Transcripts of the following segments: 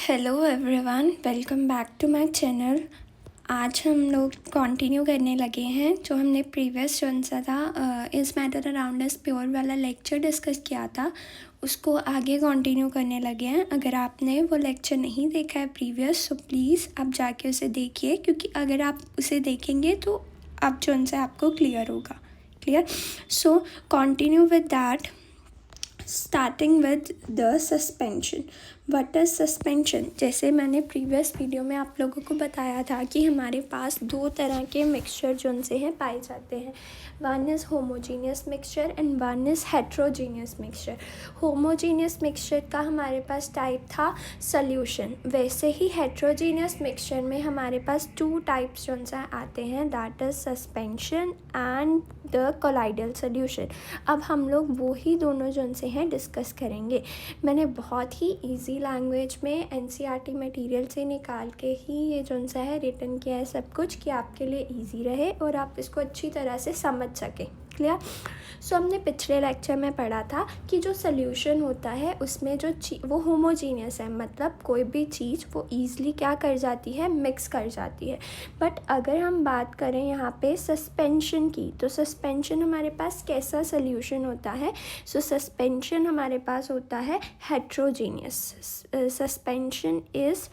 Hello everyone, welcome back to my channel. आज हम लोग कंटिन्यू करने लगे हैं जो हमने प्रीवियस जो सा था इस मैटर अराउंड अस प्योर वाला लेक्चर डिस्कस किया था, उसको आगे कंटिन्यू करने लगे हैं। अगर आपने वो लेक्चर नहीं देखा है प्रीवियस, तो प्लीज़ आप जाके उसे देखिए, क्योंकि अगर आप उसे देखेंगे तो आप जो सा आपको क्लियर होगा। Clear? So continue with that, starting with the suspension. What is suspension? जैसे मैंने प्रीवियस वीडियो में आप लोगों को बताया था कि हमारे पास दो तरह के मिक्सचर जो से हैं पाए जाते हैं। One is homogeneous mixture and one is heterogeneous mixture. Homogeneous mixture का हमारे पास टाइप था सॉल्यूशन। वैसे ही हेट्रोजीनियस मिक्सचर में हमारे पास टू टाइप्स जो सा आते हैं, that is suspension and the colloidal solution. अब हम लोग वो ही दोनों जो से हैं डिस्कस करेंगे। मैंने बहुत ही इजी लैंग्वेज में एनसीईआरटी मटेरियल से निकाल के ही ये जो सा है रिटन किया है सब कुछ, कि आपके लिए इजी रहे और आप इसको अच्छी तरह से समझ सकें। क्लियर? सो हमने पिछले लेक्चर में पढ़ा था कि जो सॉल्यूशन होता है उसमें जो वो होमोजीनियस है, मतलब कोई भी चीज़ वो ईज़िली क्या कर जाती है, मिक्स कर जाती है। बट अगर हम बात करें यहाँ पे सस्पेंशन की, तो सस्पेंशन हमारे पास कैसा सॉल्यूशन होता है? सो सस्पेंशन हमारे पास होता है heterogeneous. Suspension is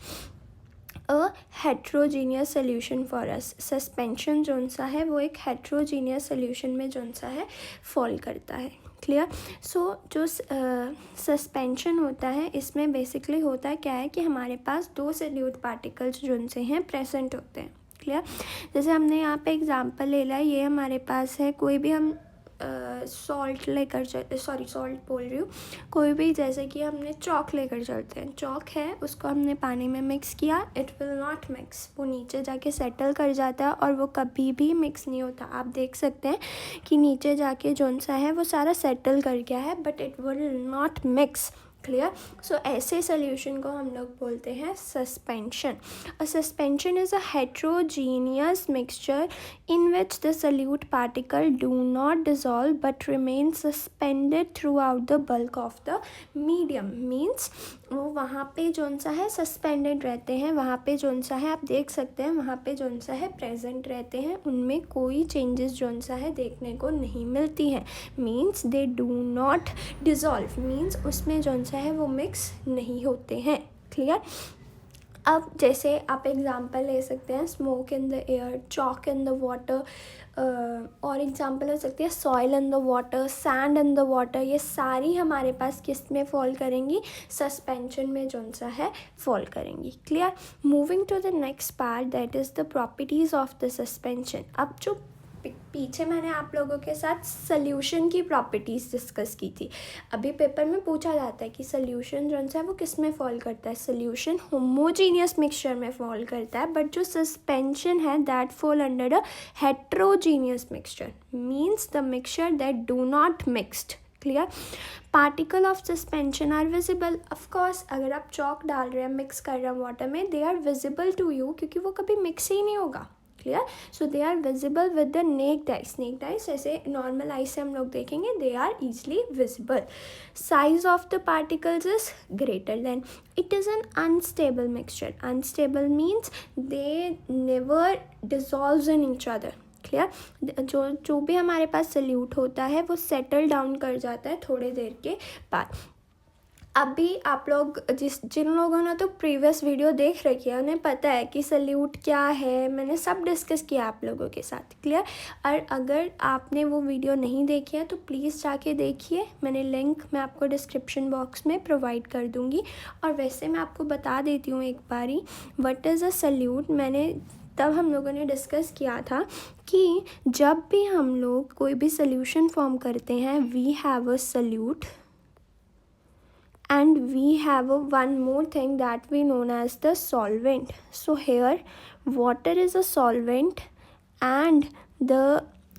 a heterogeneous solution for us. Suspension जो सा है वो एक हेट्रोजीनियस सोल्यूशन में जो सा है फॉल करता है। क्लियर? सो जो सस्पेंशन होता है इसमें बेसिकली होता क्या है कि हमारे पास दो सॉल्यूट पार्टिकल्स जो से हैं प्रेजेंट होते हैं। क्लियर? जैसे हमने यहाँ पे एग्जांपल ले लिया, ये हमारे पास है कोई भी हम सॉल्ट लेकर सॉल्ट बोल रही हूँ, कोई भी, जैसे कि हमने चॉक लेकर चलते हैं। चॉक है, उसको हमने पानी में मिक्स किया, इट विल नॉट मिक्स, वो नीचे जाके सेटल कर जाता है और वो कभी भी मिक्स नहीं होता। आप देख सकते हैं कि नीचे जाके जो सा है वो सारा सेटल कर गया है, but it will not mix. Clear? So ऐसे सोल्यूशन को हम लोग बोलते हैं suspension. A suspension is a heterogeneous mixture in which the solute particle do not dissolve but remain suspended throughout the bulk of the medium। means वो वहाँ पे zone सा है सस्पेंडेड रहते हैं, वहाँ पे जोन सा है आप देख सकते हैं, वहाँ पे जोन सा है प्रेजेंट रहते हैं, उनमें कोई चेंजेस जोन सा है देखने को नहीं मिलती हैं। Means they do not dissolve, means उसमें जोन सा है वो मिक्स नहीं होते हैं। क्लियर? अब जैसे आप एग्ज़ाम्पल ले सकते हैं smoke in the air, chalk in the water, और एग्ज़ाम्पल हो सकती है soil in the water, sand in the water. ये सारी हमारे पास किस में फॉल करेंगी? सस्पेंशन में जो सा है फॉल करेंगी। Clear? Moving to the next part, that is the properties of the suspension. अब जो पीछे मैंने आप लोगों के साथ सॉल्यूशन की प्रॉपर्टीज़ डिस्कस की थी, अभी पेपर में पूछा जाता है कि सॉल्यूशन जो है वो किस में फॉल करता है? सॉल्यूशन होमोजीनियस मिक्सचर में फॉल करता है, बट जो सस्पेंशन है that fall under a heterogeneous mixture, means the mixture that do not mixed. Clear? Particle of suspension are visible. Of course अगर आप चॉक डाल रहे हैं, मिक्स कर रहे हैं वाटर में, they are visible to you, क्योंकि वो कभी मिक्स ही नहीं होगा। Clear? So they are visible with the naked eye. Naked eye जैसे नॉर्मल आई से हम लोग देखेंगे, they are easily visible. Size of the particles is greater than. It is an unstable mixture. Unstable means they never dissolves in each other. Clear? जो भी हमारे पास salute होता है वो सेटल डाउन कर जाता है थोड़ी देर के बाद। अभी आप लोग जिन लोगों ने तो प्रीवियस वीडियो देख रखी है उन्हें पता है कि सल्यूट क्या है, मैंने सब डिस्कस किया आप लोगों के साथ। क्लियर? और अगर आपने वो वीडियो नहीं देखी है तो प्लीज़ जाके देखिए, मैंने लिंक मैं आपको डिस्क्रिप्शन बॉक्स में प्रोवाइड कर दूँगी। और वैसे मैं आपको बता देती हूँ एक बारी, व्हाट इज़ अ सल्यूट। मैंने तब हम लोगों ने डिस्कस किया था कि जब भी हम लोग कोई भी सल्यूशन फॉर्म करते हैं, we have a solute and we have one more thing that we known as the solvent. So here water is a solvent and the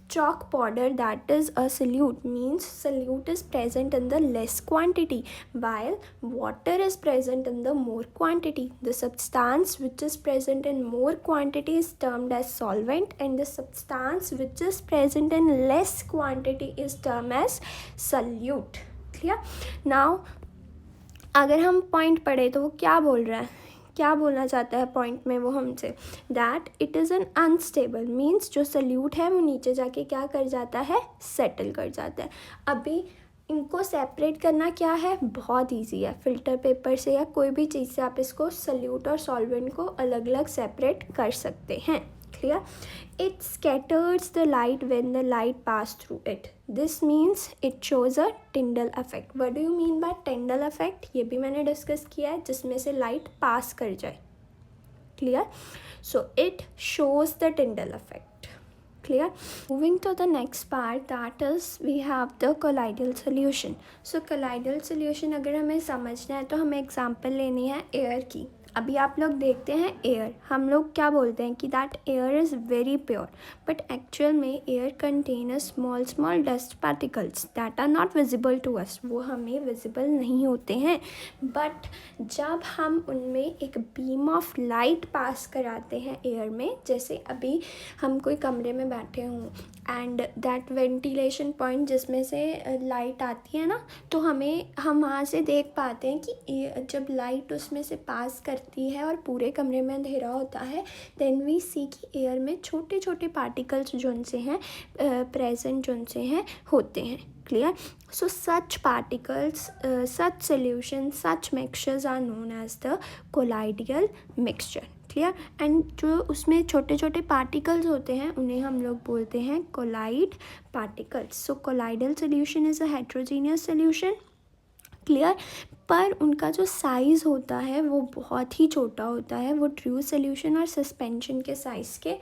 chalk powder, that is a solute, means solute is present in the less quantity while water is present in the more quantity. The substance which is present in more quantity is termed as solvent and the substance which is present in less quantity is termed as solute. Clear? Now अगर हम point पढ़े तो वो क्या बोल रहा है, क्या बोलना चाहता है पॉइंट में वो हमसे, that it is an unstable, means जो सल्यूट है वो नीचे जाके क्या कर जाता है, सेटल कर जाता है। अभी इनको सेपरेट करना क्या है, बहुत इजी है, फ़िल्टर पेपर से या कोई भी चीज़ से आप इसको सल्यूट और सॉल्वेंट को अलग अलग सेपरेट कर सकते हैं। Clear? It scatters the light when the light pass through it, this means it shows a Tyndall effect. What do you mean by Tyndall effect, ये भी मैंने डिस्कस किया है, जिसमें से लाइट पास कर जाए। Clear? So it shows the Tyndall effect. Clear? Moving to the next part, that is we have the colloidal solution. So colloidal solution अगर हमें समझना है तो हमें एग्जांपल लेनी है एयर की। अभी आप लोग देखते हैं एयर, हम लोग क्या बोलते हैं कि that air is very pure, but actual में air contain small small dust particles that are not visible to us, वो हमें विजिबल नहीं होते हैं। बट जब हम उनमें एक बीम ऑफ लाइट पास कराते हैं एयर में, जैसे अभी हम कोई कमरे में बैठे हों एंड दैट वेंटिलेशन पॉइंट जिसमें से लाइट आती है ना, तो हम वहाँ से देख पाते हैं कि जब लाइट उसमें से पास करती है और पूरे कमरे में अंधेरा होता है, देन वी सी कि एयर में छोटे छोटे पार्टिकल्स जो उनसे हैं प्रेजेंट, जो उनसे हैं होते हैं। Clear? So such particles, such solution, such mixtures are known as the colloidal mixture. Clear? And जो उसमें छोटे छोटे पार्टिकल्स होते हैं उन्हें हम लोग बोलते हैं colloid particles. So colloidal solution is a heterogeneous solution. Clear? पर उनका जो साइज़ होता है वो बहुत ही छोटा होता है, वो ट्रू सोल्यूशन और सस्पेंशन के साइज़ के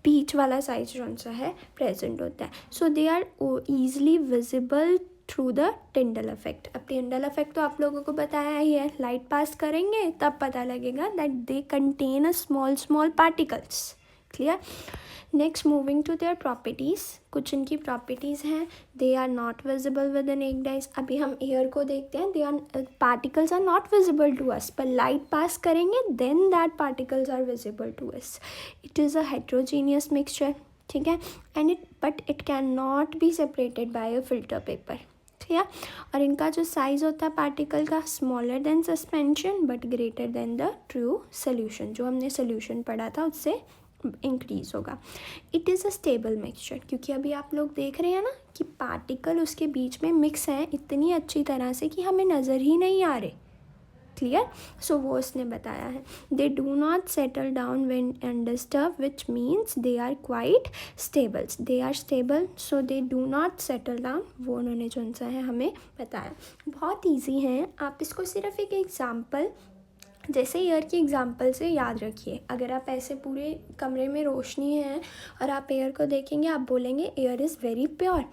बीच वाला साइज जो सा है प्रेजेंट होता है। So they are easily visible through the Tyndall effect. अब टिंडल इफेक्ट तो आप लोगों को बताया ही है, लाइट पास करेंगे तब पता लगेगा that they contain a small small particles. Clear? Next moving to their properties, कुछ इनकी प्रॉपर्टीज़ हैं। They are not visible with the naked eyes. अभी हम एयर को देखते हैं, they are particles are not visible to us, पर light pass करेंगे then that particles are visible to us. It is a heterogeneous mixture, ठीक है, and it can not be separated by a filter paper. Clear? और इनका जो size होता है particle का, smaller than suspension but greater than the true solution, जो हमने सोल्यूशन पढ़ा था उससे इंक्रीज होगा। It is a stable mixture, क्योंकि अभी आप लोग देख रहे हैं ना कि पार्टिकल उसके बीच में मिक्स हैं इतनी अच्छी तरह से कि हमें नज़र ही नहीं आ रहे। क्लियर? सो वो उसने बताया है, they do not settle down when undisturb, which means they are quite stables, they are stable, so they do not settle down. वो उन्होंने जो सा है हमें बताया। बहुत ईजी है, आप इसको सिर्फ एक एग्जाम्पल जैसे एयर की एग्जांपल से याद रखिए। अगर आप ऐसे पूरे कमरे में रोशनी है और आप एयर को देखेंगे, आप बोलेंगे air is very pure,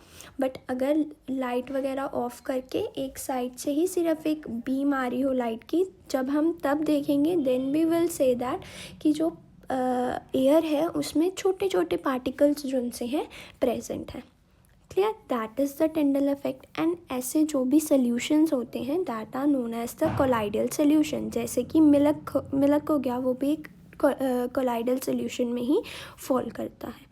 but अगर लाइट वगैरह ऑफ करके एक साइड से ही सिर्फ एक बीम आ रही हो लाइट की, जब हम तब देखेंगे then we will see that कि जो एयर है उसमें छोटे छोटे पार्टिकल्स जो उनसे हैं प्रेजेंट हैं। Clear? That is the Tyndall effect. And ऐसे जो भी सोल्यूशंस होते हैं that are known as the colloidal solution, जैसे कि मिल्क हो गया, वो भी एक कोलाइडल सोल्यूशन में ही फॉल करता है।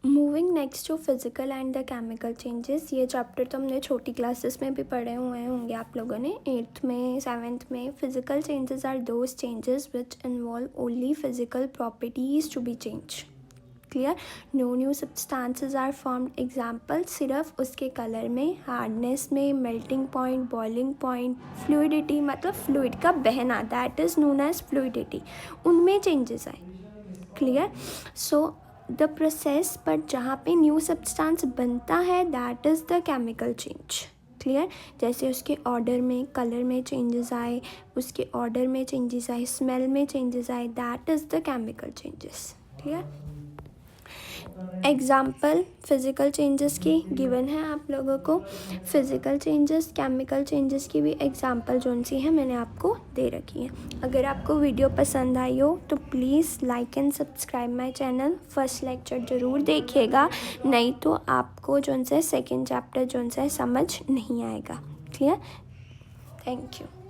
Moving next to physical and the chemical changes. ये चैप्टर तो हमने छोटी क्लासेस में भी पढ़े हुए होंगे आप लोगों ने, 8th में 7th में। Physical changes are those changes which involve only physical properties to be change. Clear? No new substances are formed. Example, सिर्फ उसके कलर में, हार्डनेस में, melting point, boiling point, fluidity मतलब फ्लूइड का बहना, that is known as fluidity, उनमें changes आए। Clear? So the process पर जहाँ पे न्यू सब्सटेंस बनता है that is the chemical change. Clear? जैसे उसके ऑर्डर में, कलर में चेंजेस आए, उसके ऑर्डर में चेंजेस आए, स्मेल में चेंजेस आए, that is the chemical changes. Clear? Example physical changes की गिवन है आप लोगों को। फिज़िकल चेंजेस, केमिकल चेंजेस की भी एग्जाम्पल जोन सी है मैंने आपको दे रखी है। अगर आपको वीडियो पसंद आई हो तो please like and subscribe my channel. First lecture ज़रूर देखिएगा, नहीं तो आपको जोन से सेकेंड चैप्टर जोन से समझ नहीं आएगा। क्लियर? Thank you.